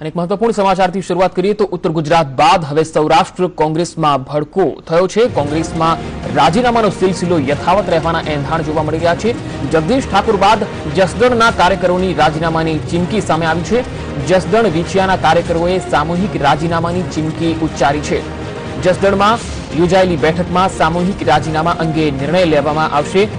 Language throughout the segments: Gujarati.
અને એક મહત્વપૂર્ણ સમાચારથી શરૂઆત કરીએ તો ઉત્તર ગુજરાત બાદ હવે સૌરાષ્ટ્ર કોંગ્રેસમાં ભડકો થયો છે। કોંગ્રેસમાં રાજીનામાનો સિલસિલો યથાવત રહેવાના એંધાણ જોવા મળી રહ્યા છે। જગદીશ ઠાકોર બાદ જસદણના કાર્યકરોની રાજીનામાની ચીમકી સામે આવી છે। જસદણ વિછિયાના કાર્યકરોએ સામૂહિક રાજીનામાની ચીમકી ઉચ્ચારી છે। જસદણમાં યોજાયેલી બેઠકમાં સામૂહિક રાજીનામા અંગે નિર્ણય લેવામાં આવશે।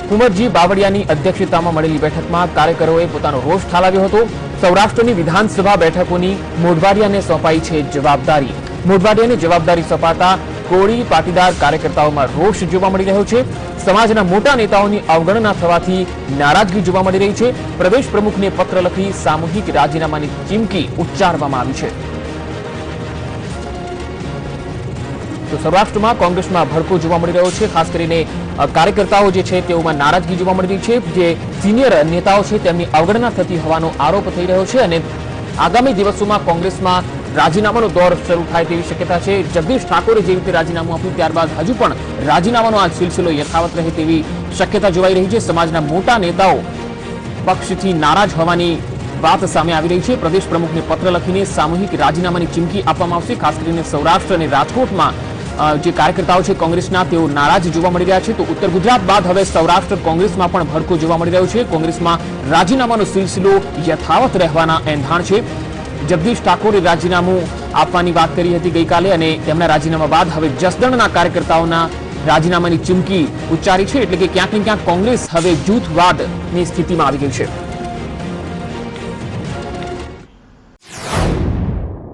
કુંવરજી બાવળિયાની અધ્યક્ષતામાં મળેલી બેઠકમાં કાર્યકરોએ પોતાનો રોષ ઠાલવ્યો હતો। સૌરાષ્ટ્રની વિધાનસભા બેઠકોની મોઢવાડિયાને સોંપાઈ છે જવાબદારી। મોઢવાડિયાને જવાબદારી સોંપાતા કોળી પાટીદાર કાર્યકર્તાઓમાં રોષ જોવા મળી રહ્યો છે। સમાજના મોટા નેતાઓની અવગણના થવાથી નારાજગી જોવા મળી રહી છે। પ્રદેશ પ્રમુખને પત્ર લખી સામૂહિક રાજીનામાની ચીમકી ઉચ્ચારવામાં આવી છે। તો સૌરાષ્ટ્રમાં કોંગ્રેસમાં ભડકો જોવા મળી રહ્યો છે। ખાસ કરીને કાર્યકર્તાઓ જે છે તેઓમાં નારાજગી જોવા મળી રહી છે। જે સિનિયર નેતાઓ છે તેમની અવગણના થતી હોવાનો આરોપ થઈ રહ્યો છે અને આગામી દિવસોમાં કોંગ્રેસમાં રાજીનામાનો દોર શરૂ થાય તેવી શક્યતા છે। જગદીશ ઠાકોરે જે રીતે રાજીનામું આપ્યું ત્યારબાદ હજુ પણ રાજીનામાનો આ સિલસિલો યથાવત રહે તેવી શક્યતા જોવાઈ રહી છે। સમાજના મોટા નેતાઓ પક્ષથી નારાજ હોવાની વાત સામે આવી રહી છે। પ્રદેશ પ્રમુખને પત્ર લખીને સામૂહિક રાજીનામાની ચીમકી આપવામાં આવશે। ખાસ કરીને સૌરાષ્ટ્ર અને રાજકોટમાં જે કાર્યકર્તાઓ છે કોંગ્રેસના તેઓ નારાજ જોવા મળી રહ્યા છે। તો ઉત્તર ગુજરાત બાદ હવે સૌરાષ્ટ્ર કોંગ્રેસમાં પણ ભડકો જોવા મળી રહ્યો છે। કોંગ્રેસમાં રાજીનામાનો સિલસિલો યથાવત રહેવાના એંધાણ છે। જગદીશ ઠાકોરે રાજીનામું આપવાની વાત કરી હતી ગઈકાલે અને તેમના રાજીનામા બાદ હવે જસદણના કાર્યકર્તાઓના રાજીનામાની ચીમકી ઉચ્ચારી છે। એટલે કે ક્યાંક ને ક્યાંક કોંગ્રેસ હવે જૂથવાદની સ્થિતિમાં આવી ગઈ છે।